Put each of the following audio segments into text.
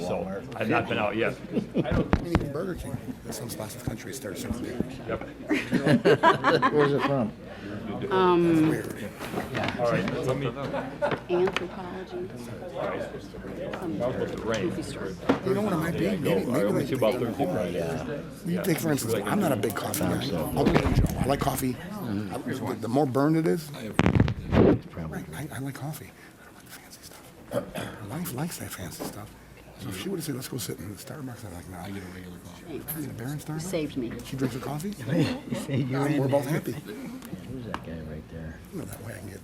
So I've not been out yet. Even Burger King. In some spots of the country started serving beer. Yep. Where's it from? Weird. All right, let me, Anthropology. Some goofy story. You know what it might be? Maybe let me see about like, Thursday, Friday. you take, for instance, I'm not a big coffee guy. I'll be Joe. I like coffee. The more burned it is, right, I like coffee. I don't like the fancy stuff. My wife likes that fancy stuff. So if she would have said, let's go sit in the Starbucks, I'm like, no. I get a regular coffee. I get a Baron Starbucks? Saved me. She drinks her coffee? You're in. We're both happy. Who's that guy right there? You know, that way I can get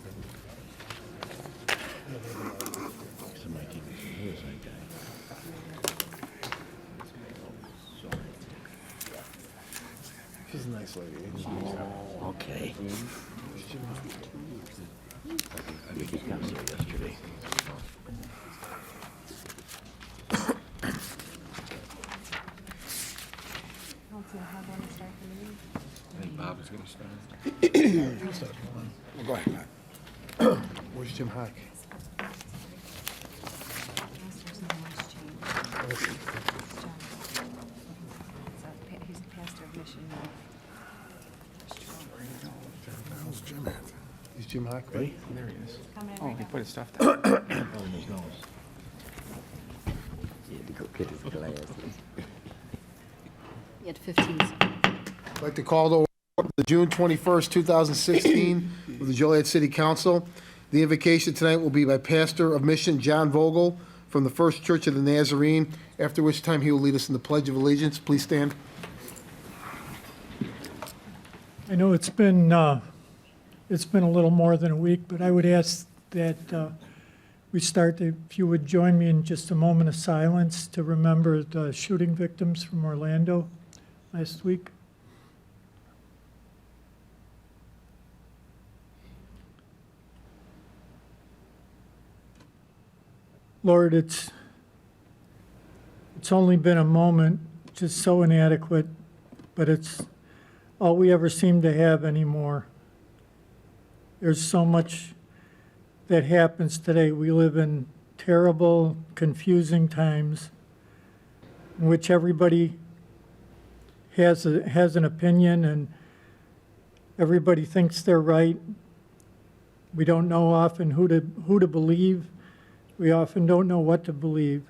Somebody keep me. Who is that guy? She's a nice lady. Oh, okay. I think he got there yesterday. I think Bob is going to start. well, go ahead, Matt. Where's Jim Hack? He's the pastor of Mission. How's Jim at? Is Jim Hack right? There he is. Oh, he put his stuff down. Oh, in his nose. He had to go get his glasses. He had 15 seconds. I'd like to call to order the June 21st, 2016 with the Joliet City Council. The invocation tonight will be by Pastor of Mission John Vogel from the First Church of the Nazarene, after which time he will lead us in the Pledge of Allegiance. Please stand. I know it's been a little more than a week, but I would ask that we start, if you would join me in just a moment of silence to remember the shooting victims from Orlando last week. Lord, it's only been a moment, just so inadequate, but it's all we ever seem to have anymore. There's so much that happens today. We live in terrible, confusing times in which everybody has an opinion and everybody thinks they're right. We don't know often who to believe. We often don't know what to believe.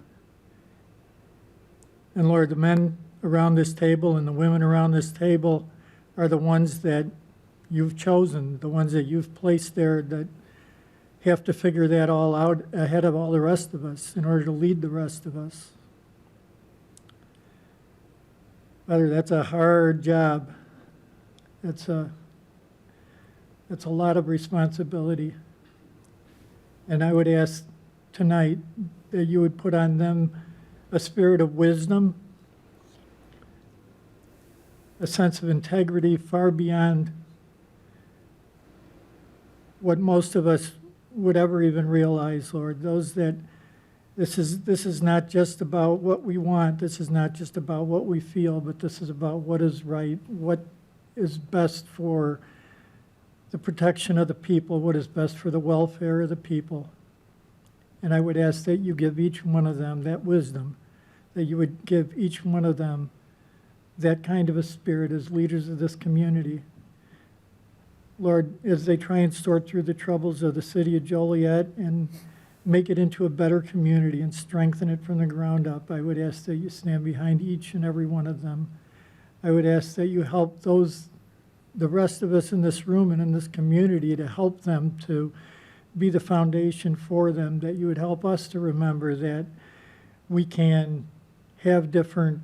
And Lord, the men around this table and the women around this table are the ones that you've chosen, the ones that you've placed there that have to figure that all out ahead of all the rest of us in order to lead the rest of us. Father, that's a hard job. That's a lot of responsibility. And I would ask tonight that you would put on them a spirit of wisdom, a sense of integrity far beyond what most of us would ever even realize, Lord. Those that this is not just about what we want, this is not just about what we feel, but this is about what is right, what is best for the protection of the people, what is best for the welfare of the people. And I would ask that you give each one of them that wisdom, that you would give each one of them that kind of a spirit as leaders of this community. Lord, as they try and sort through the troubles of the city of Joliet and make it into a better community and strengthen it from the ground up, I would ask that you stand behind each and every one of them. I would ask that you help the rest of us in this room and in this community, to help them to be the foundation for them, that you would help us to remember that we can have different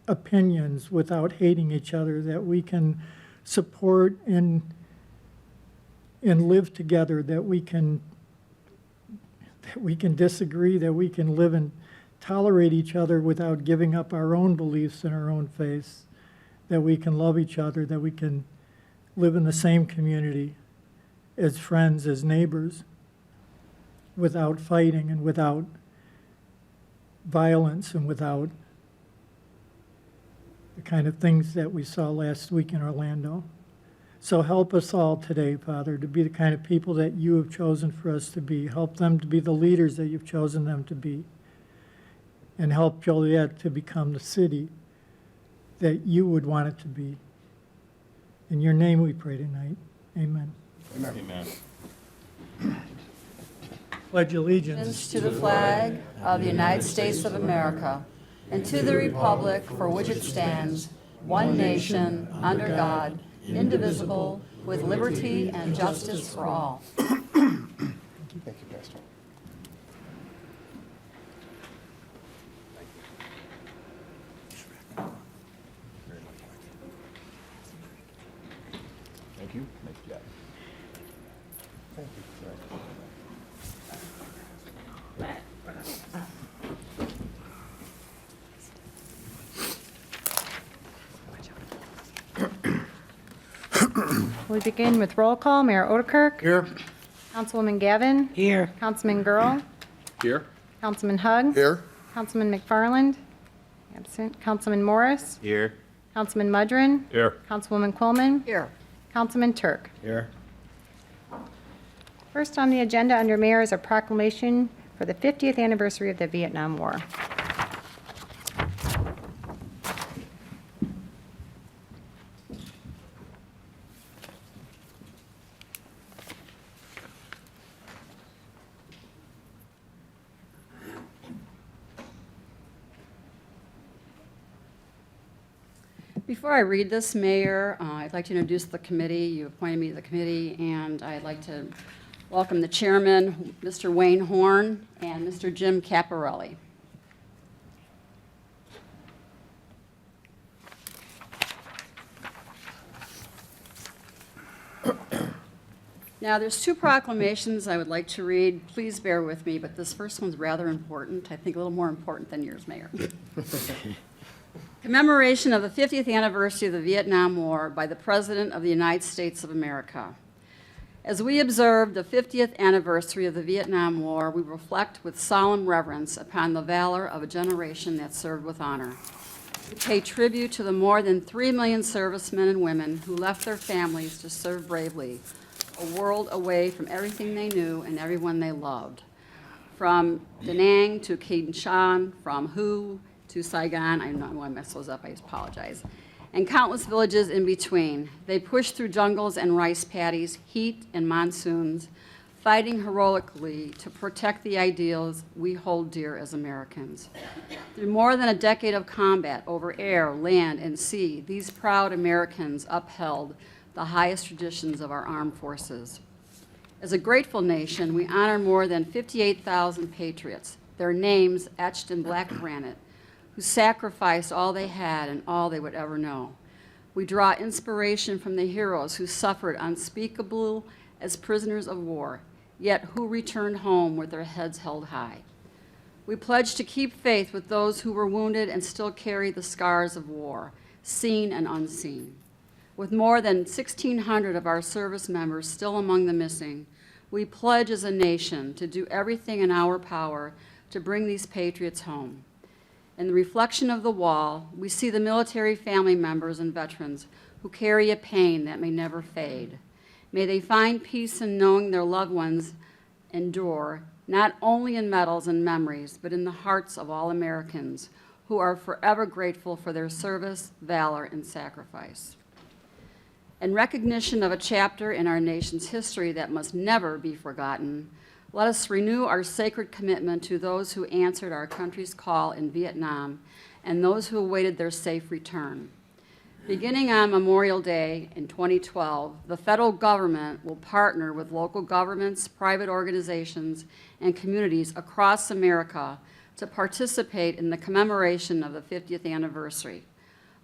opinions without hating each other, that we can support and live together, that we can disagree, that we can live and tolerate each other without giving up our own beliefs and our own faiths, that we can love each other, that we can live in the same community as friends, as neighbors, without fighting and without violence and without the kind of things that we saw last week in Orlando. So help us all today, Father, to be the kind of people that you have chosen for us to be. Help them to be the leaders that you've chosen them to be. and help Joliet to become the city that you would want it to be. In your name we pray tonight. Amen. Amen. Pledge allegiance. To the flag of the United States of America and to the republic for which it stands, one nation, under God, indivisible, with liberty and justice for all. Thank you, Pastor. Thank you. Nice job. We begin with roll call. Mayor Odekirk. Here. Councilwoman Gavin. Here. Councilman Girl. Here? Councilman Hug. Here? Councilman McFarland. Absent. Councilman Morris. Here. Councilman Mudrin. Here. Councilwoman Quillman. Here. Councilman Turk. Here. First on the agenda under mayor is a proclamation for the 50th anniversary of the Vietnam War. Before I read this, Mayor, I'd like to introduce the committee. You appointed me to the committee, and I'd like to welcome the chairman, Mr. Wayne Horn, and Mr. Jim Caparelli. Now, there's two proclamations I would like to read. Please bear with me, but this first one's rather important. I think a little more important than yours, Mayor. Commemoration of the 50th anniversary of the Vietnam War by the President of the United States of America. As we observe the 50th anniversary of the Vietnam War, we reflect with solemn reverence upon the valor of a generation that served with honor. We pay tribute to the more than 3 million servicemen and women who left their families to serve bravely, a world away from everything they knew and everyone they loved. From Da Nang to Kinh Shan, from Hue to Saigon, I know I messed those up, I apologize, and countless villages in between. They pushed through jungles and rice paddies, heat and monsoons, fighting heroically to protect the ideals we hold dear as Americans. Through more than a decade of combat over air, land, and sea, these proud Americans upheld the highest traditions of our armed forces. As a grateful nation, we honor more than 58,000 patriots, their names etched in black granite, who sacrificed all they had and all they would ever know. We draw inspiration from the heroes who suffered unspeakable as prisoners of war, yet who returned home with their heads held high. We pledge to keep faith with those who were wounded and still carry the scars of war, seen and unseen. With more than 1,600 of our service members still among the missing, we pledge as a nation to do everything in our power to bring these patriots home. In the reflection of the wall, we see the military family members and veterans who carry a pain that may never fade. May they find peace in knowing their loved ones endure, not only in medals and memories, but in the hearts of all Americans who are forever grateful for their service, valor, and sacrifice. In recognition of a chapter in our nation's history that must never be forgotten, let us renew our sacred commitment to those who answered our country's call in Vietnam and those who awaited their safe return. Beginning on Memorial Day in 2012, the federal government will partner with local governments, private organizations, and communities across America to participate in the commemoration of the 50th anniversary,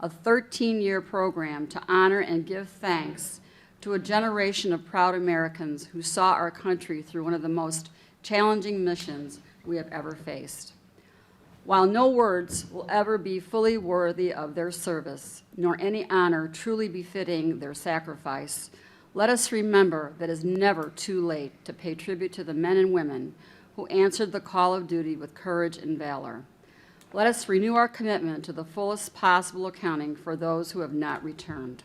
a 13-year program to honor and give thanks to a generation of proud Americans who saw our country through one of the most challenging missions we have ever faced. While no words will ever be fully worthy of their service, nor any honor truly befitting their sacrifice, let us remember that it is never too late to pay tribute to the men and women who answered the call of duty with courage and valor. Let us renew our commitment to the fullest possible accounting for those who have not returned.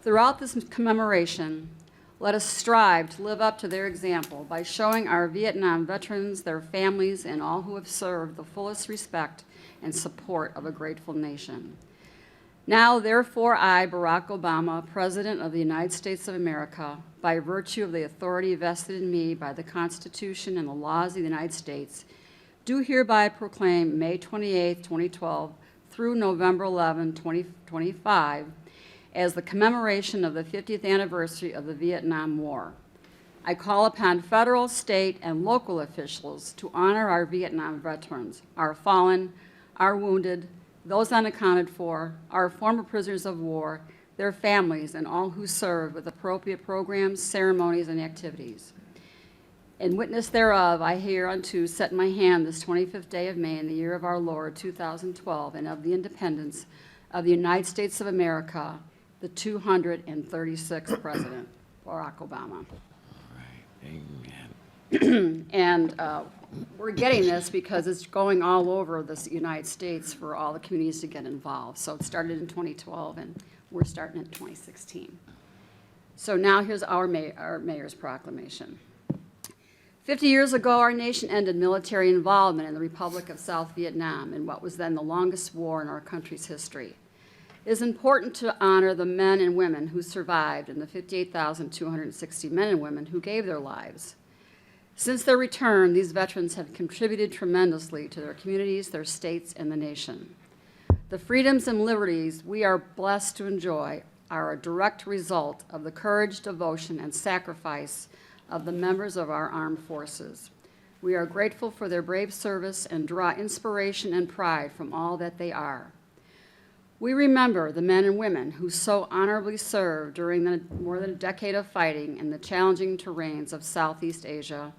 Throughout this commemoration, Let us strive to live up to their example by showing our Vietnam veterans, their families, and all who have served the fullest respect and support of a grateful nation. Now, therefore, I, Barack Obama, President of the United States of America, by virtue of the authority vested in me by the Constitution and the laws of the United States, do hereby proclaim May 28, 2012 through November 11, 2025 as the commemoration of the 50th anniversary of the Vietnam War. I call upon federal, state, and local officials to honor our Vietnam veterans, our fallen, our wounded, those unaccounted for, our former prisoners of war, their families, and all who served with appropriate programs, ceremonies, and activities. In witness thereof, I hereunto set my hand this 25th day of May in the year of our Lord, 2012, and of the independence of the United States of America, the 236th President, Barack Obama. Amen. And we're getting this because it's going all over the United States for all the communities to get involved. So it started in 2012, and we're starting in 2016. So now here's our mayor's proclamation. 50 years ago, our nation ended military involvement in the Republic of South Vietnam in what was then the longest war in our country's history. It is important to honor the men and women who survived and the 58,260 men and women who gave their lives. Since their return, these veterans have contributed tremendously to their communities, their states, and the nation. The freedoms and liberties we are blessed to enjoy are a direct result of the courage, devotion, and sacrifice of the members of our armed forces. We are grateful for their brave service and draw inspiration and pride from all that they are. We remember the men and women who so honorably served during the more than a decade of fighting in the challenging terrains of Southeast Asia,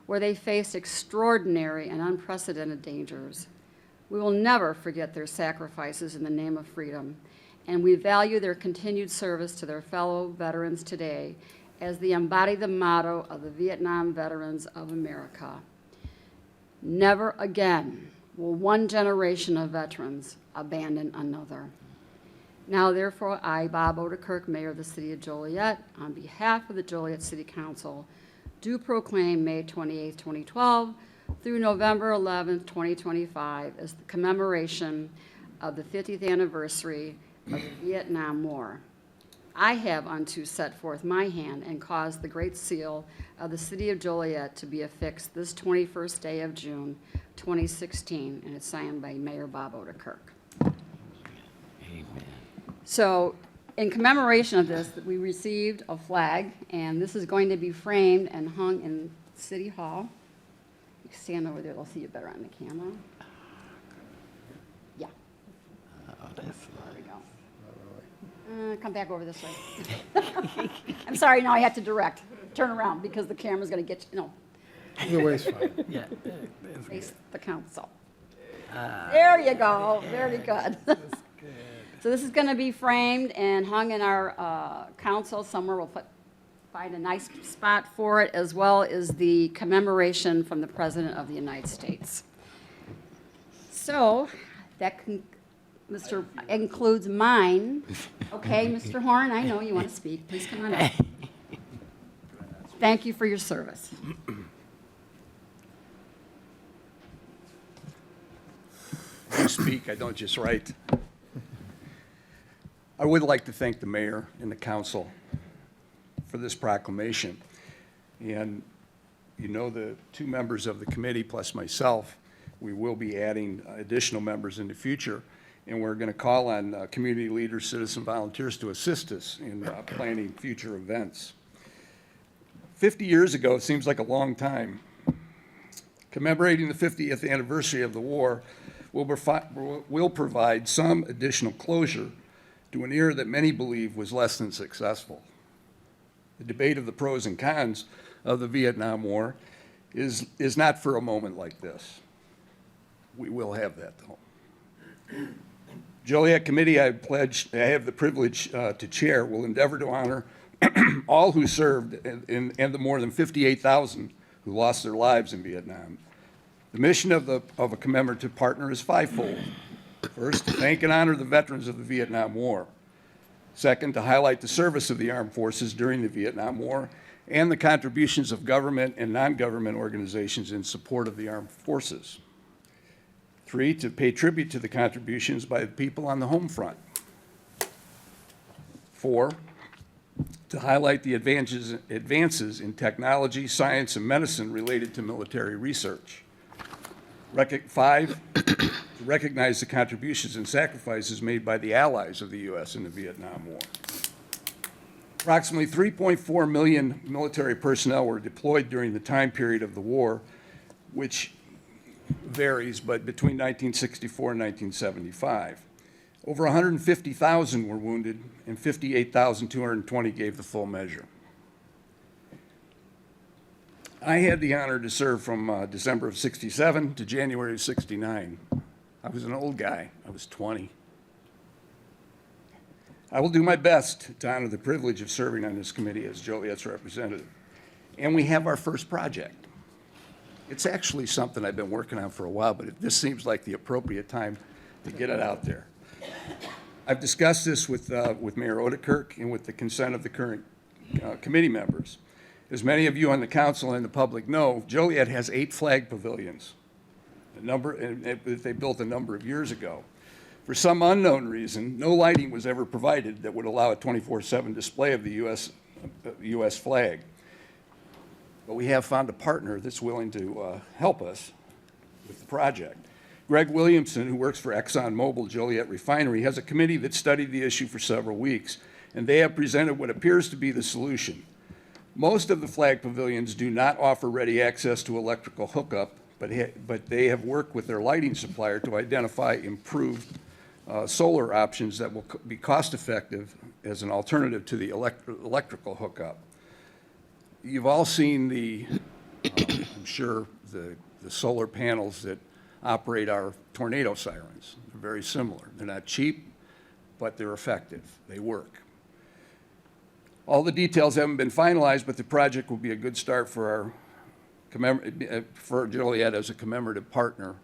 where they faced extraordinary and unprecedented dangers. We will never forget their sacrifices in the name of freedom, and we value their continued service to their fellow veterans today as they embody the motto of the Vietnam Veterans of America. Never again will one generation of veterans abandon another. Now, therefore, I, Bob Odekirk, Mayor of the City of Joliet, on behalf of the Joliet City Council, do proclaim May 28, 2012 through November 11, 2025 as the commemoration of the 50th anniversary of the Vietnam War. I have unto set forth my hand and caused the great seal of the City of Joliet to be affixed this 21st day of June, 2016, and it's signed by Mayor Bob Odekirk. Amen. So in commemoration of this, we received a flag, and this is going to be framed and hung in City Hall. You can stand over there, they'll see you better on the camera. Yeah. Oh, that's There we go. Come back over this way. I'm sorry, now I have to direct. Turn around because the camera's going to get you, Either way is fine. yeah. face the council. There you go. Very good. So this is going to be framed and hung in our council somewhere. We'll find a nice spot for it, as well as the commemoration from the President of the United States. So that includes mine. Okay, Mr. Horn, I know you want to speak. Please come on up. Thank you for your service. I speak, I don't just write. I would like to thank the mayor and the council for this proclamation. And you know, the two members of the committee plus myself, we will be adding additional members in the future. And we're going to call on community leaders, citizen volunteers to assist us in planning future events. 50 years ago, it seems like a long time. Commemorating the 50th anniversary of the war will provide some additional closure to an era that many believe was less than successful. The debate of the pros and cons of the Vietnam War is not for a moment like this. We will have that, though. Joliet Committee I have the privilege to chair will endeavor to honor all who served and the more than 58,000 who lost their lives in Vietnam. The mission of a commemorative partner is fivefold. First, to thank and honor the veterans of the Vietnam War. Second, to highlight the service of the armed forces during the Vietnam War and the contributions of government and non-government organizations in support of the armed forces. 3, to pay tribute to the contributions by the people on the home front. 4, to highlight the advances in technology, science, and medicine related to military research. 5, to recognize the contributions and sacrifices made by the allies of the U.S. in the Vietnam War. Approximately 3.4 million military personnel were deployed during the time period of the war, which varies, but between 1964 and 1975. Over 150,000 were wounded, and 58,220 gave the full measure. I had the honor to serve from December of '67 to January of '69. I was an old guy. I was 20. I will do my best to honor the privilege of serving on this committee as Joliet's representative. And we have our first project. It's actually something I've been working on for a while, but this seems like the appropriate time to get it out there. I've discussed this with Mayor Odekirk and with the consent of the current committee members. As many of you on the council and the public know, Joliet has 8 flag pavilions, that they built a number of years ago. For some unknown reason, no lighting was ever provided that would allow a 24/7 display of the U.S. flag. But we have found a partner that's willing to help us with the project. Greg Williamson, who works for ExxonMobil Joliet Refinery, has a committee that studied the issue for several weeks, and they have presented what appears to be the solution. Most of the flag pavilions do not offer ready access to electrical hookup, but they have worked with their lighting supplier to identify improved solar options that will be cost-effective as an alternative to the electrical hookup. You've all seen I'm sure, the solar panels that operate our tornado sirens. They're very similar. They're not cheap, but they're effective. They work. All the details haven't been finalized, but the project will be a good start for Joliet as a commemorative partner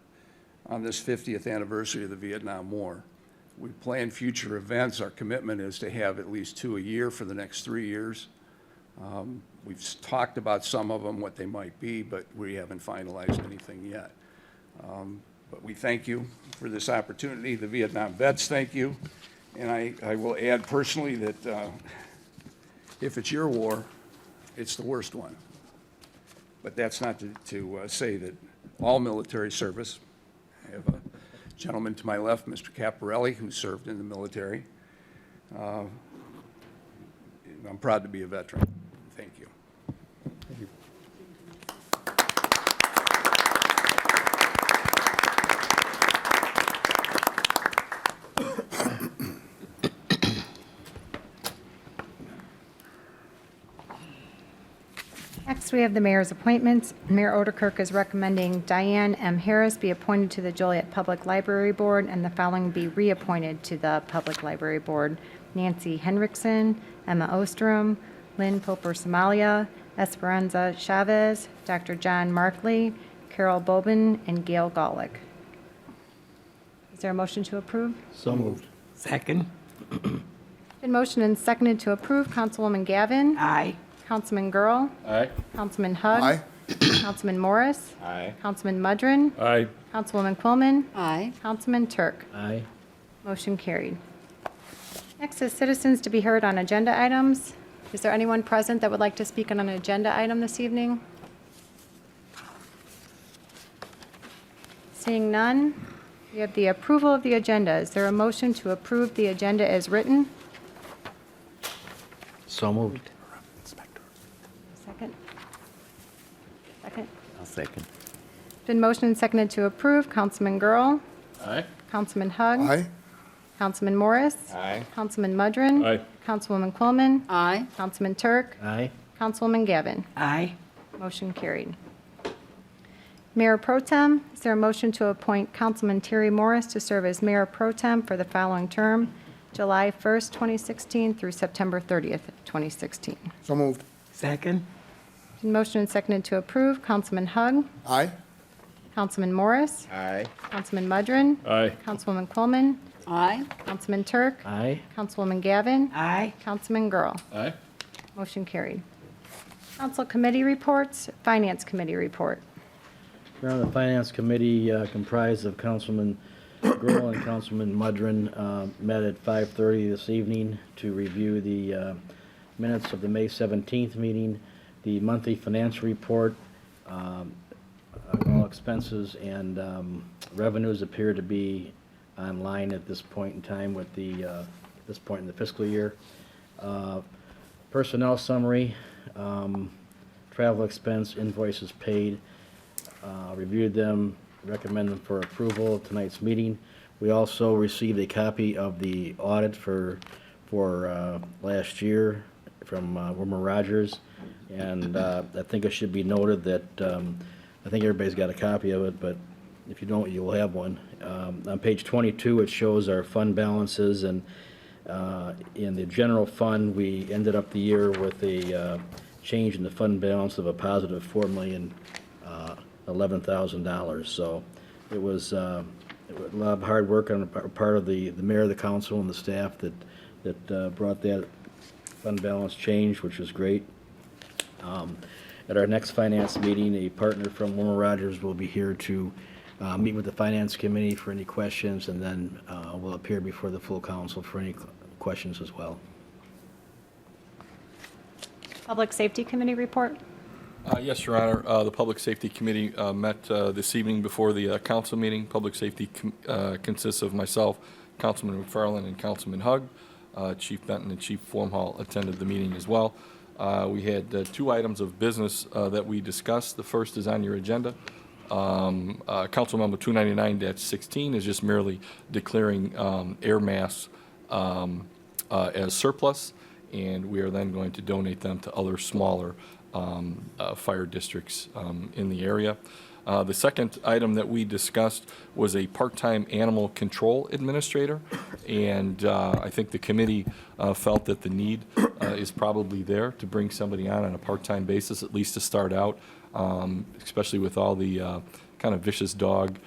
on this 50th anniversary of the Vietnam War. We plan future events. Our commitment is to have at least 2 a year for the next 3 years. We've talked about some of them, what they might be, but we haven't finalized anything yet. But we thank you for this opportunity. The Vietnam vets thank you. And I will add personally that if it's your war, it's the worst one. But that's not to say that all military service. I have a gentleman to my left, Mr. Caparelli, who served in the military. I'm proud to be a veteran. Thank you. Next, we have the mayor's appointments. Mayor Odekirk is recommending Diane M. Harris be appointed to the Joliet Public Library Board, and the following be reappointed to the Public Library Board: Nancy Henriksen, Emma Ostrom, Lynn Poper Somalia, Esperanza Chavez, Dr. John Markley, Carol Bobin, and Gail Golick. Is there a motion to approve? So moved. Second. Been motioned and seconded to approve. Councilwoman Gavin. Aye. Councilman Girl. Aye. Councilman Hug. Aye. Councilman Morris. Aye. Councilman Mudrin. Aye. Councilwoman Quillman. Aye. Councilman Turk. Aye. Motion carried. Next is citizens to be heard on agenda items. Is there anyone present that would like to speak on an agenda item this evening? Seeing none, we have the approval of the agenda. Is there a motion to approve the agenda as written? So moved. Second? Second. I'll second. Been motioned and seconded to approve. Councilman Girl. Aye. Councilman Hug. Aye. Councilman Morris. Aye. Councilman Mudrin. Aye. Councilwoman Quillman. Aye. Councilman Turk. Aye. Councilwoman Gavin. Aye. Motion carried. Mayor Pro Tem, is there a motion to appoint Councilman Terry Morris to serve as Mayor Pro Tem for the following term, July 1st, 2016 through September 30th, 2016? So moved. Second. Been motioned and seconded to approve. Councilman Hug. Aye. Councilman Morris. Aye. Councilman Mudrin. Aye. Councilwoman Quillman. Aye. Councilman Turk. Aye. Councilwoman Gavin. Aye. Councilman Girl. Aye. Motion carried. Council committee reports, Finance Committee report. Your Honor, the Finance Committee comprised of Councilman Grohl and Councilman Mudrin met at 5:30 this evening to review the minutes of the May 17th meeting, the monthly financial report. All expenses and revenues appear to be online at this point in time with this point in the fiscal year. Personnel summary, travel expense, invoices paid, reviewed them, recommend them for approval at tonight's meeting. We also received a copy of the audit for last year from Wilmer Rogers, and I think it should be noted that I think everybody's got a copy of it, but if you don't, you'll have one. On page 22, it shows our fund balances, and in the general fund, we ended up the year with a change in the fund balance of a positive $4,011,000. So it was a lot of hard work on the part of the mayor, the council, and the staff that brought that fund balance change, which was great. At our next finance meeting, a partner from Wilmer Rogers will be here to meet with the finance committee for any questions, and then will appear before the full council for any questions as well. Public Safety Committee report. Yes, Your Honor. The Public Safety Committee met this evening before the council meeting. Public Safety consists of myself, Councilman McFarland, and Councilman Hugg. Chief Benton and Chief Formhall attended the meeting as well. We had 2 items of business that we discussed. The first is on your agenda. Council Memo 299-16 is just merely declaring air masks as surplus, and we are then going to donate them to other smaller fire districts in the area. The second item that we discussed was a part-time animal control administrator, and I think the committee felt that the need is probably there to bring somebody on a part-time basis, at least to start out, especially with all the kind of vicious dog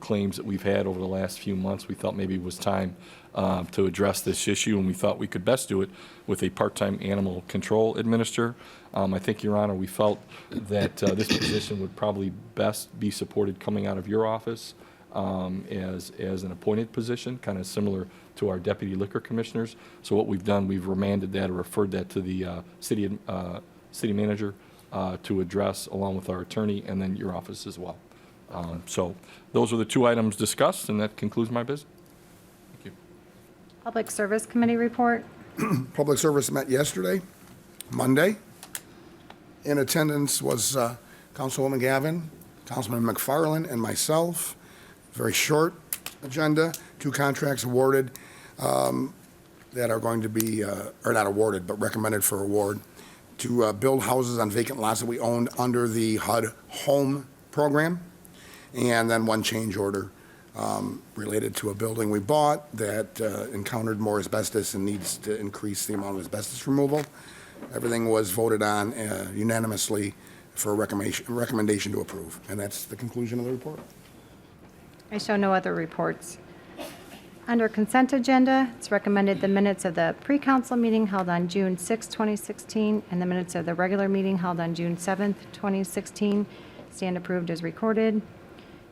claims that we've had over the last few months. We thought maybe it was time to address this issue, and we thought we could best do it with a part-time animal control administrator. I think, Your Honor, we felt that this position would probably best be supported coming out of your office as an appointed position, kind of similar to our deputy liquor commissioners. So what we've done, we've remanded that or referred that to the city manager to address, along with our attorney, and then your office as well. So those are the 2 items discussed, and that concludes my business. Thank you. Public Service Committee report. Public Service met yesterday, Monday. In attendance was Councilwoman Gavin, Councilman McFarland, and myself. Very short agenda, 2 contracts awarded that are going to be, or not awarded, but recommended for award, to build houses on vacant lots that we owned under the HUD Home program. And then 1 change order related to a building we bought that encountered more asbestos and needs to increase the amount of asbestos removal. Everything was voted on unanimously for a recommendation to approve. And that's the conclusion of the report. I show no other reports. Under consent agenda, it's recommended the minutes of the pre-council meeting held on June 6, 2016, and the minutes of the regular meeting held on June 7, 2016, stand approved as recorded.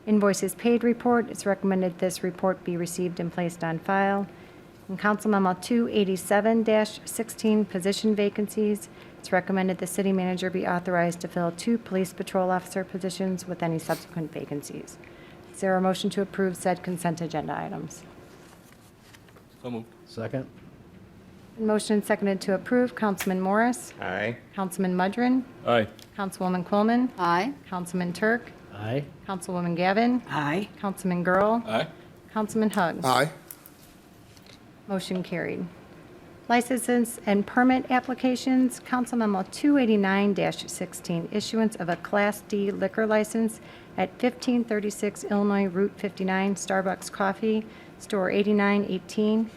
Invoices paid report, it's recommended this report be received and placed on file. In Council Memo 287-16, position vacancies, it's recommended the city manager be authorized to fill 2 police patrol officer positions with any subsequent vacancies. Is there a motion to approve said consent agenda items? So moved. Second? Motion seconded to approve. Councilman Morris? Aye. Councilman Mudrin? Aye. Councilwoman Coleman? Aye. Councilman Turk? Aye. Councilwoman Gavin? Aye. Councilman Girl? Aye. Councilman Hugg? Aye. Motion carried. Licenses and permit applications, Council Memo 289-16, issuance of a Class D liquor license at 1536 Illinois Route 59, Starbucks Coffee, Store 8918.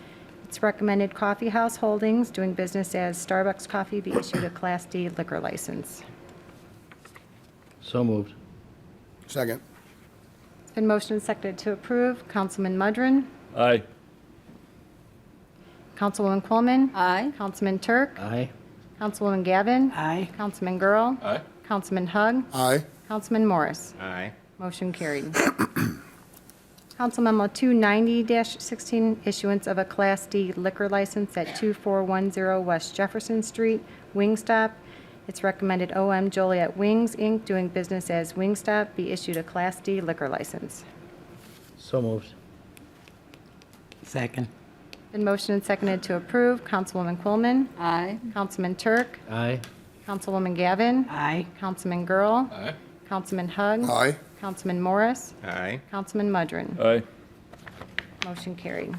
It's recommended Coffee House Holdings, doing business as Starbucks Coffee, be issued a Class D liquor license. So moved. Second. It's been motioned and seconded to approve. Councilman Mudrin? Aye. Councilwoman Coleman. Aye. Councilman Turk. Aye. Councilwoman Gavin. Aye. Councilman Girl. Aye. Councilman Hug. Aye. Councilman Morris. Aye. Motion carried. Council Memo 290-16, issuance of a Class D liquor license at 2410 West Jefferson Street, Wingstop. It's recommended OM Joliet Wings, Inc., doing business as Wingstop, be issued a Class D liquor license. So moved. Second. Been motioned and seconded to approve. Councilwoman Coleman. Aye. Councilman Turk. Aye. Councilwoman Gavin. Aye. Councilman Girl. Aye. Councilman Hug. Aye. Councilman Morris. Aye. Councilman Mudrin. Aye. Motion carried.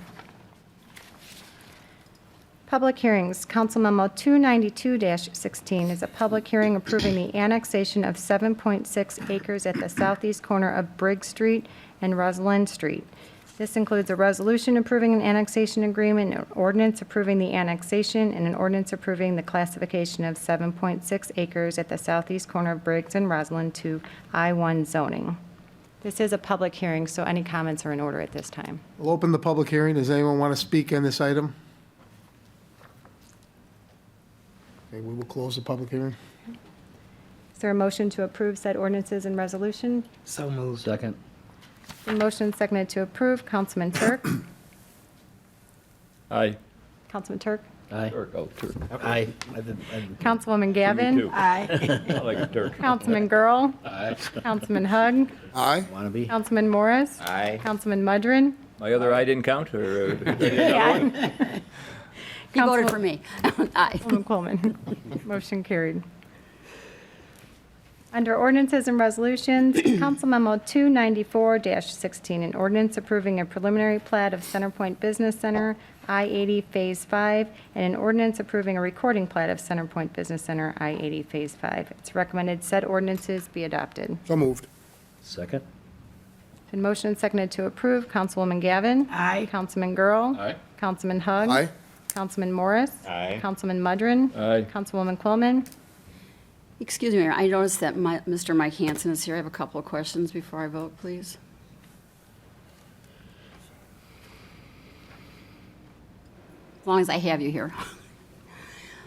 Public hearings. Council Memo 292-16 is a public hearing approving the annexation of 7.6 acres at the southeast corner of Briggs Street and Rosalind Street. This includes a resolution approving an annexation agreement, an ordinance approving the annexation, and an ordinance approving the classification of 7.6 acres at the southeast corner of Briggs and Rosalind to I-1 zoning. This is a public hearing, so any comments are in order at this time. We'll open the public hearing. Does anyone want to speak on this item? Okay, we will close the public hearing. Is there a motion to approve said ordinances and resolution? So moved. Second. The motion seconded to approve. Councilman Turk. Aye. Councilman Turk. Aye. Turk, oh, Turk. Aye. Councilwoman Gavin. Aye. I like a Turk. Councilman Girl. Aye. Councilman Hug. Aye. Wanna be? Councilman Morris. Aye. Councilman Mudrin. My other eye didn't count, or? He voted for me. Aye. Councilwoman Coleman. Motion carried. Under ordinances and resolutions, Council Memo 294-16, an ordinance approving a preliminary plat of Centerpoint Business Center, I-80 Phase 5, and an ordinance approving a recording plat of Centerpoint Business Center, I-80 Phase 5. It's recommended said ordinances be adopted. So moved. Second. Been motion and seconded to approve. Councilwoman Gavin. Aye. Councilman Girl. Aye. Councilman Hug. Aye. Councilman Morris. Aye. Councilman Mudrin. Aye. Councilwoman Coleman. Excuse me, Mayor, I noticed that Mr. Mike Hanson is here. I have a couple of questions before I vote, please. As long as I have you here.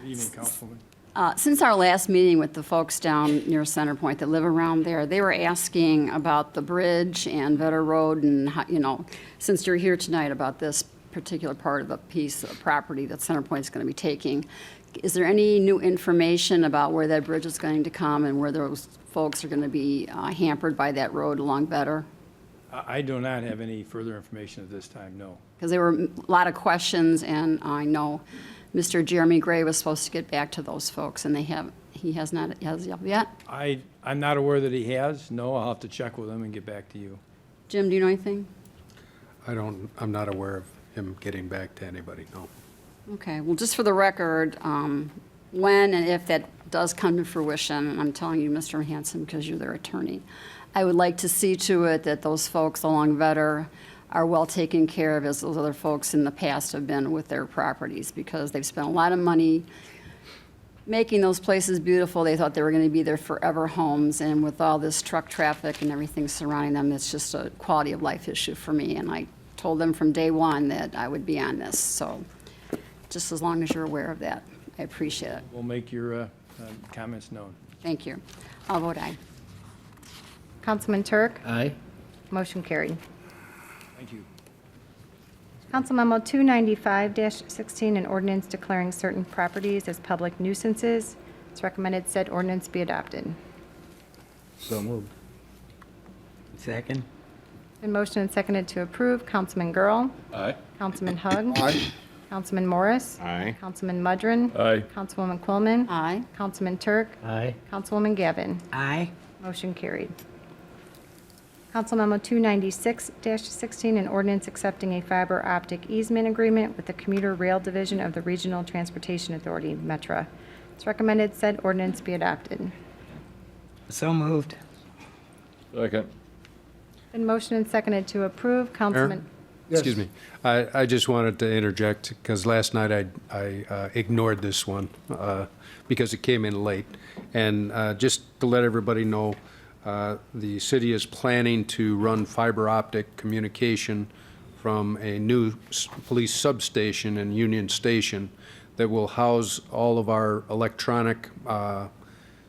Good evening, Councilwoman. Since our last meeting with the folks down near Centerpoint that live around there, they were asking about the bridge and Vetter Road and, you know, since you're here tonight about this particular part of the piece of property that Centerpoint's going to be taking, is there any new information about where that bridge is going to come and where those folks are going to be hampered by that road along Vetter? I do not have any further information at this time, no. Because there were a lot of questions, and I know Mr. Jeremy Gray was supposed to get back to those folks, and he has not as of yet. I'm not aware that he has, no, I'll have to check with him and get back to you. Jim, do you know anything? I'm not aware of him getting back to anybody, no. Okay, well, just for the record, when and if that does come to fruition, and I'm telling you, Mr. Hanson, because you're their attorney, I would like to see to it that those folks along Vetter are well taken care of as those other folks in the past have been with their properties, because they've spent a lot of money making those places beautiful. They thought they were going to be their forever homes, and with all this truck traffic and everything surrounding them, it's just a quality of life issue for me, and I told them from day one that I would be on this, so just as long as you're aware of that, I appreciate it. We'll make your comments known. Thank you. I'll vote aye. Councilman Turk. Aye. Motion carried. Thank you. Council Memo 295-16, an ordinance declaring certain properties as public nuisances. It's recommended said ordinance be adopted. So moved. Second. Been motion and seconded to approve. Councilman Girl. Aye. Councilman Hug. Aye. Councilman Morris. Aye. Councilman Mudrin. Aye. Councilwoman Coleman. Aye. Councilman Turk. Aye. Councilwoman Gavin. Aye. Motion carried. Council Memo 296-16, an ordinance accepting a fiber optic easement agreement with the Commuter Rail Division of the Regional Transportation Authority, Metra. It's recommended said ordinance be adopted. So moved. Second. Been motion and seconded to approve. Councilman, Excuse me. I just wanted to interject, because last night I ignored this one because it came in late. And just to let everybody know, the city is planning to run fiber optic communication from a new police substation in Union Station that will house all of our electronic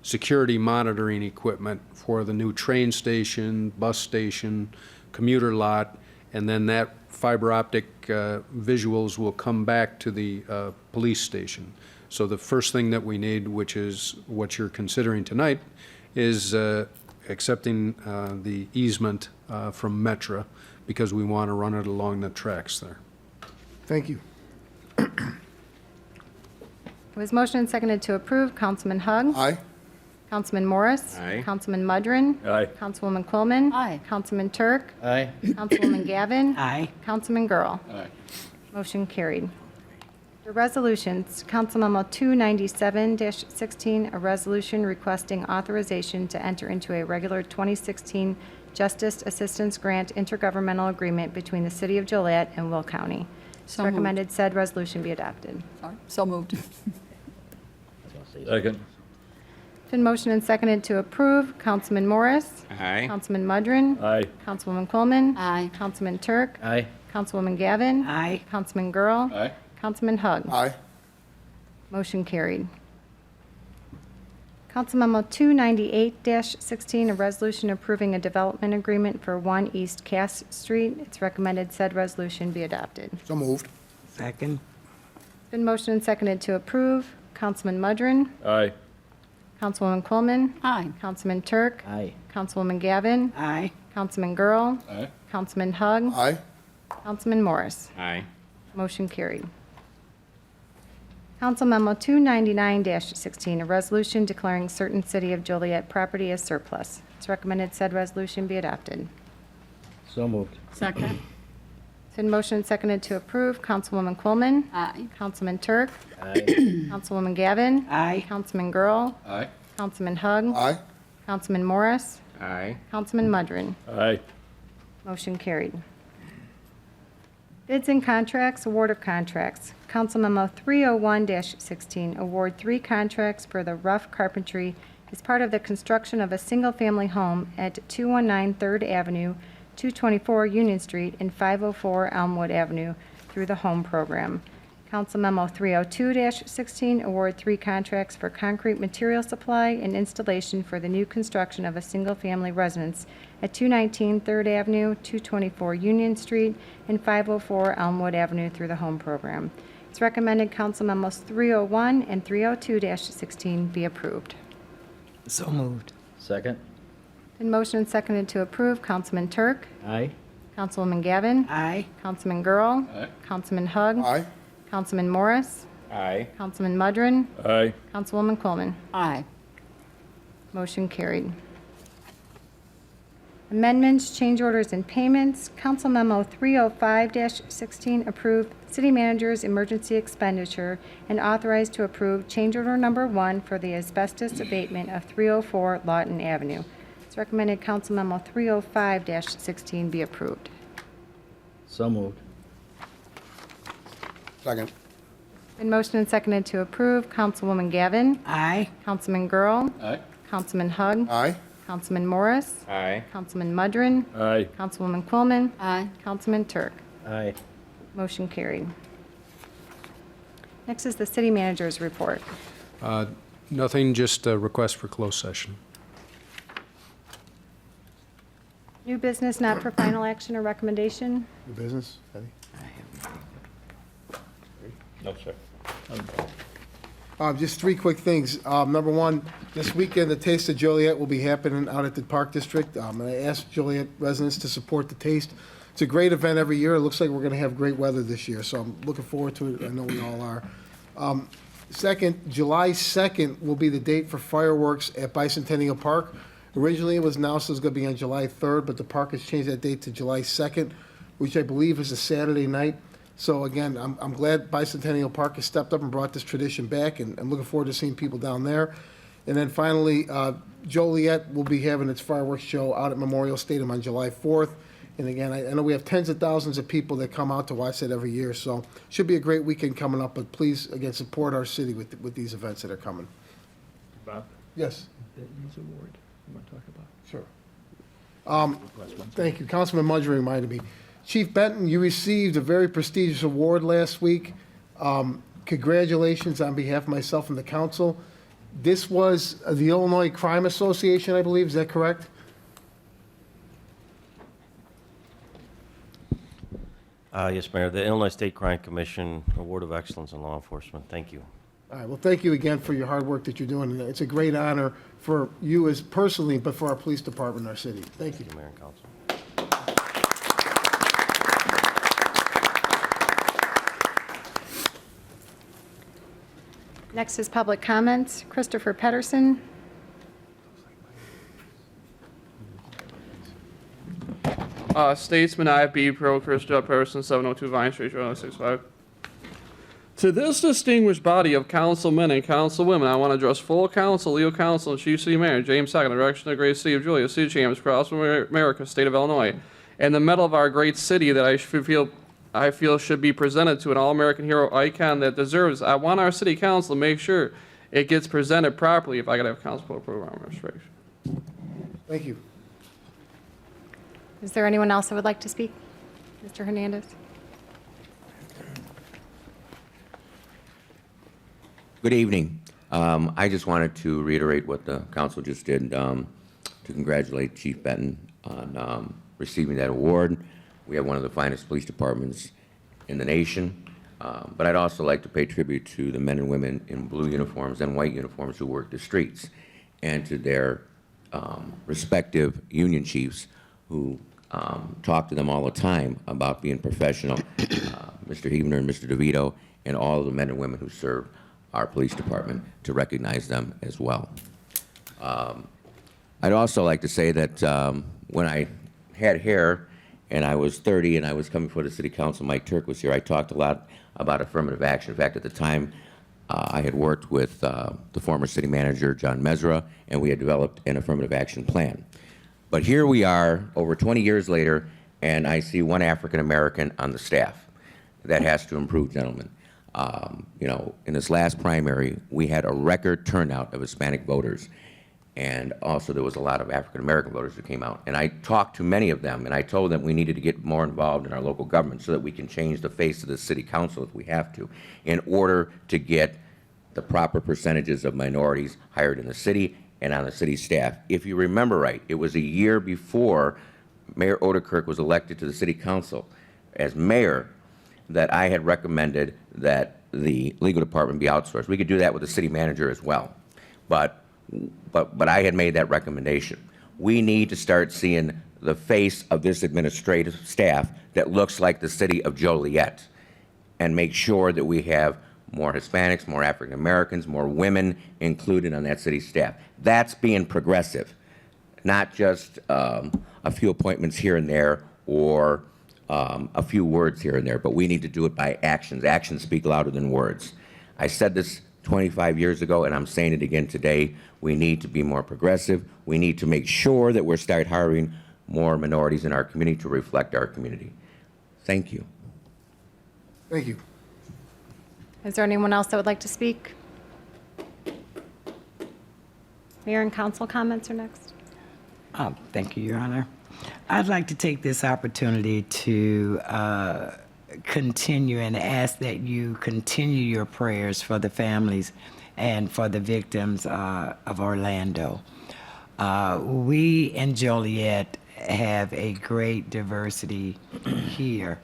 security monitoring equipment for the new train station, bus station, commuter lot, and then that fiber optic visuals will come back to the police station. So the first thing that we need, which is what you're considering tonight, is accepting the easement from Metra, because we want to run it along the tracks there. Thank you. It was motion and seconded to approve. Councilman Hug. Aye. Councilman Morris. Aye. Councilman Mudrin. Aye. Councilwoman Quillman. Aye. Councilman Turk. Aye. Councilwoman Gavin. Aye. Councilman Girl. Aye. Motion carried. The resolutions, Council Memo 297-16, a resolution requesting authorization to enter into a regular 2016 Justice Assistance Grant intergovernmental agreement between the City of Joliet and Will County. It's So moved. recommended said resolution be adopted. Sorry, so moved. Second. Been motion and seconded to approve. Councilman Morris. Aye. Councilman Mudrin. Aye. Councilwoman Quillman. Aye. Councilman Turk. Aye. Councilwoman Gavin. Aye. Councilman Girl. Aye. Councilman Hug. Aye. Motion carried. Council Memo 298-16, a resolution approving a development agreement for 1 East Cass Street. It's recommended said resolution be adopted. So moved. Second. Been motion and seconded to approve. Councilman Mudrin. Aye. Councilwoman Quillman. Aye. Councilman Turk. Aye. Councilwoman Gavin. Aye. Councilman Girl. Aye. Councilman Hug. Aye. Councilman Morris. Aye. Motion carried. Council Memo 299-16, a resolution declaring certain City of Joliet property as surplus. It's recommended said resolution be adopted. So moved. Second. It's been motion and seconded to approve. Councilwoman Quillman. Aye. Councilman Turk. Aye. Councilwoman Gavin. Aye. Councilman Girl. Aye. Councilman Hug. Aye. Councilman Morris. Aye. Councilman Mudrin. Aye. Motion carried. Bids and contracts, award of contracts. Council Memo 301-16, award 3 contracts for the rough carpentry as part of the construction of a single-family home at 219 3rd Avenue, 224 Union Street, and 504 Elmwood Avenue through the Home Program. Council Memo 302-16, award 3 contracts for concrete material supply and installation for the new construction of a single-family residence at 219 3rd Avenue, 224 Union Street, and 504 Elmwood Avenue through the Home Program. It's recommended Council Memos 301 and 302-16 be approved. So moved. Second. Been motion and seconded to approve. Councilman Turk. Aye. Councilwoman Gavin. Aye. Councilman Girl. Aye. Councilman Hug. Aye. Councilman Morris. Aye. Councilman Mudrin. Aye. Councilwoman Quillman. Aye. Motion carried. Amendments, change orders, and payments. Council Memo 305-16, approve city manager's emergency expenditure and authorize to approve change order number 1 for the asbestos abatement of 304 Lawton Avenue. It's recommended Council Memo 305-16 be approved. So moved. Second. Been motion and seconded to approve. Councilwoman Gavin. Aye. Councilman Girl. Aye. Councilman Hug. Aye. Councilman Morris. Aye. Councilman Mudrin. Aye. Councilwoman Quillman. Aye. Councilman Turk. Aye. Motion carried. Next is the city manager's report. Nothing, just a request for closed session. New business not for final action or recommendation. New business, Eddie? No, sir. Just 3 quick things. Number 1, this weekend, the Taste of Joliet will be happening out at the Park District. And I asked Joliet residents to support the Taste. It's a great event every year. It looks like we're going to have great weather this year, so I'm looking forward to it. I know we all are. Second, July 2nd will be the date for fireworks at Bicentennial Park. Originally, it was announced it was going to be on July 3rd, but the park has changed that date to July 2nd, which I believe is a Saturday night. So again, I'm glad Bicentennial Park has stepped up and brought this tradition back, and I'm looking forward to seeing people down there. And then finally, Joliet will be having its fireworks show out at Memorial Stadium on July 4th. And again, I know we have tens of thousands of people that come out to watch that every year, so should be a great weekend coming up. But please, again, support our city with these events that are coming. Bob? Yes, Veterans Award, you want to talk about? sure. Thank you. Councilman Mudge reminded me. Chief Benton, you received a very prestigious award last week. Congratulations on behalf of myself and the council. This was the Illinois Crime Association, I believe, is that correct? Yes, Mayor. The Illinois State Crime Commission Award of Excellence in Law Enforcement. Thank you. All right, well, thank you again for your hard work that you're doing. And it's a great honor for you as personally, but for our police department, our city. Thank you. Mayor and Council. Next is public comments. Christopher Pedersen. Statesman IFB Pro Christian Person 702 Vine Street, 065. To this distinguished body of councilmen and councilwomen, I want to address full council, legal council, and Chief City Mayor James Sack in the direction of the great city of Joliet, City Chambers, across from America, state of Illinois, and the medal of our great city that I feel should be presented to an all-American hero icon that deserves. I want our city council to make sure it gets presented properly. If I could have council approval, administration. Thank you. Is there anyone else that would like to speak? Mr. Hernandez? Good evening. I just wanted to reiterate what the council just did, to congratulate Chief Benton on receiving that award. We have one of the finest police departments in the nation. But I'd also like to pay tribute to the men and women in blue uniforms and white uniforms who work the streets, and to their respective union chiefs who talk to them all the time about being professional, Mr. Huebner and Mr. DeVito, and all of the men and women who serve our police department, to recognize them as well. I'd also like to say that when I had hair and I was 30 and I was coming before the city council, Mike Turk was here, I talked a lot about affirmative action. In fact, at the time, I had worked with the former city manager, John Mesra, and we had developed an affirmative action plan. But here we are, over 20 years later, and I see one African American on the staff. That has to improve, gentlemen. You know, in this last primary, we had a record turnout of Hispanic voters. And also there was a lot of African American voters who came out. And I talked to many of them, and I told them we needed to get more involved in our local government so that we can change the face of the city council if we have to, in order to get the proper percentages of minorities hired in the city and on the city staff. If you remember right, it was a year before Mayor Odekirk was elected to the city council as mayor that I had recommended that the legal department be outsourced. We could do that with the city manager as well. But I had made that recommendation. We need to start seeing the face of this administrative staff that looks like the city of Joliet, and make sure that we have more Hispanics, more African Americans, more women included on that city staff. That's being progressive, not just a few appointments here and there, or a few words here and there, but we need to do it by actions. Actions speak louder than words. I said this 25 years ago, and I'm saying it again today. We need to be more progressive. We need to make sure that we're start hiring more minorities in our community to reflect our community. Thank you. Thank you. Is there anyone else that would like to speak? Mayor and council comments are next. Thank you, Your Honor. I'd like to take this opportunity to continue and ask that you continue your prayers for the families and for the victims of Orlando. We in Joliet have a great diversity here.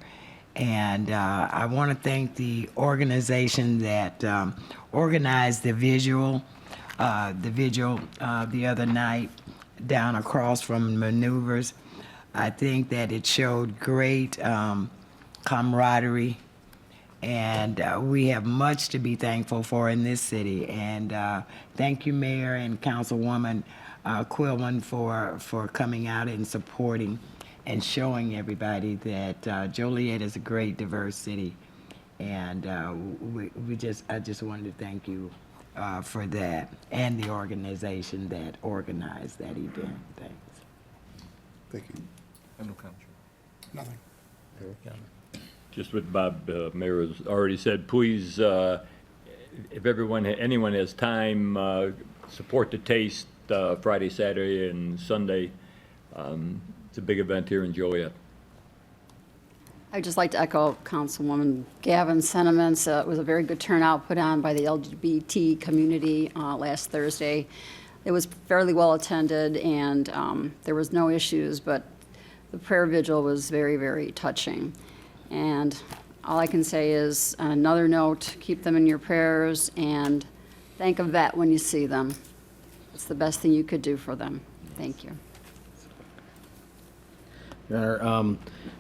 And I want to thank the organization that organized the vigil the other night down across from Maneuvers. I think that it showed great camaraderie, and we have much to be thankful for in this city. And thank you, Mayor and Councilwoman Quillman, for coming out and supporting and showing everybody that Joliet is a great, diverse city. And I just wanted to thank you for that, and the organization that organized that event. Thanks. Thank you. No comment. Nothing. Just what Bob Mayor has already said, please, if anyone has time, support the Taste Friday, Saturday, and Sunday. It's a big event here in Joliet. I'd just like to echo Councilwoman Gavin's sentiments. It was a very good turnout put on by the LGBT community last Thursday. It was fairly well attended, and there was no issues, but the prayer vigil was very, very touching. And all I can say is, on another note, keep them in your prayers and thank a vet when you see them. It's the best thing you could do for them. Thank you. Your Honor,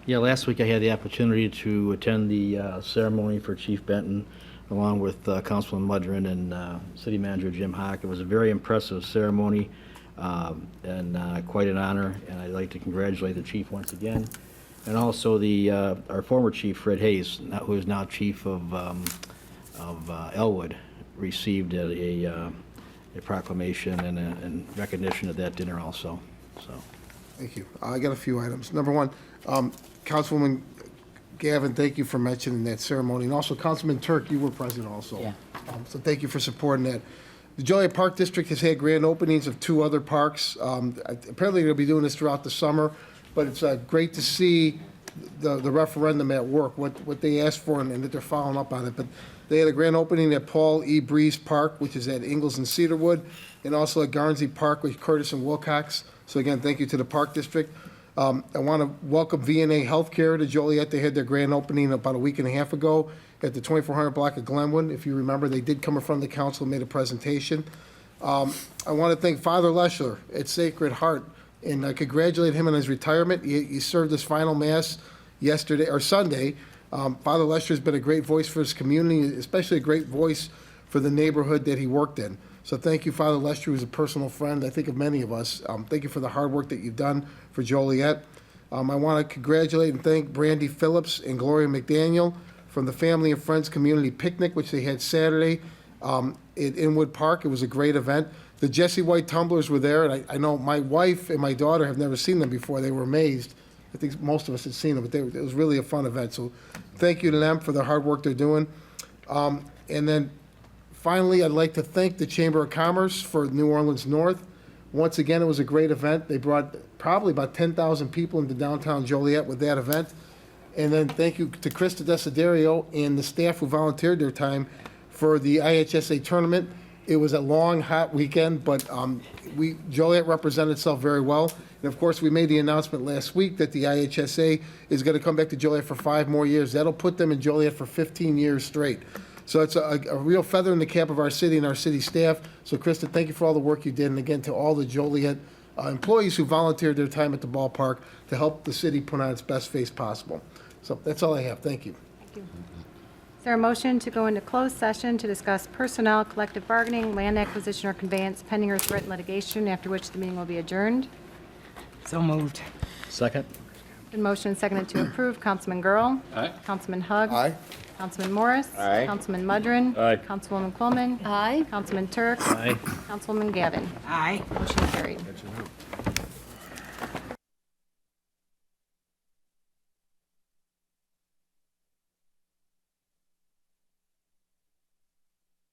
last week I had the opportunity to attend the ceremony for Chief Benton, along with Councilman Mudrin and City Manager Jim Hock. It was a very impressive ceremony and quite an honor, and I'd like to congratulate the chief once again. And also our former chief, Fred Hayes, who is now chief of Elwood, received a proclamation and recognition at that dinner also, so. Thank you. I got a few items. Number one, Councilwoman Gavin, thank you for mentioning that ceremony. And also, Councilman Turk, you were present also. Yeah. So thank you for supporting that. The Joliet Park District has had grand openings of 2 other parks. Apparently, they'll be doing this throughout the summer, but it's great to see the referendum at work, what they asked for, and that they're following up on it. But they had a grand opening at Paul E. Breeze Park, which is at Ingalls and Cedarwood, and also at Garnsey Park with Curtis and Wilcox. So again, thank you to the Park District. I want to welcome V&A Healthcare to Joliet. They had their grand opening about a week and a half ago at the 2400 block of Glenwood. If you remember, they did come in front of the council and made a presentation. I want to thank Father Leschler at Sacred Heart and congratulate him on his retirement. He served his final mass yesterday or Sunday. Father Leschler has been a great voice for his community, especially a great voice for the neighborhood that he worked in. So thank you, Father Lester, who's a personal friend, I think, of many of us. Thank you for the hard work that you've done for Joliet. I want to congratulate and thank Brandy Phillips and Gloria McDaniel from the Family and Friends Community Picnic, which they had Saturday at Inwood Park. It was a great event. The Jesse White tumblers were there, and I know my wife and my daughter have never seen them before. They were amazed. I think most of us had seen them, but it was really a fun event. So thank you to them for the hard work they're doing. And then finally, I'd like to thank the Chamber of Commerce for New Orleans North. Once again, it was a great event. They brought probably about 10,000 people into downtown Joliet with that event. And then thank you to Krista Desiderio and the staff who volunteered their time for the IHSA tournament. It was a long, hot weekend, but Joliet represented itself very well. And of course, we made the announcement last week that the IHSA is going to come back to Joliet for 5 more years. That'll put them in Joliet for 15 years straight. So it's a real feather in the cap of our city and our city staff. So Krista, thank you for all the work you did. And again, to all the Joliet employees who volunteered their time at the ballpark to help the city put on its best face possible. So that's all I have. Thank you. Thank you. Is there a motion to go into closed session to discuss personnel, collective bargaining, land acquisition or conveyance pending or threatened litigation, after which the meeting will be adjourned? So moved. Second? Been motion and seconded to approve. Councilman Girl. Aye. Councilman Hugg. Aye. Councilman Morris. Aye. Councilman Mudrin. Aye. Councilwoman Quillman. Aye. Councilman Turk. Aye. Councilwoman Gavin. Aye. Motion carried.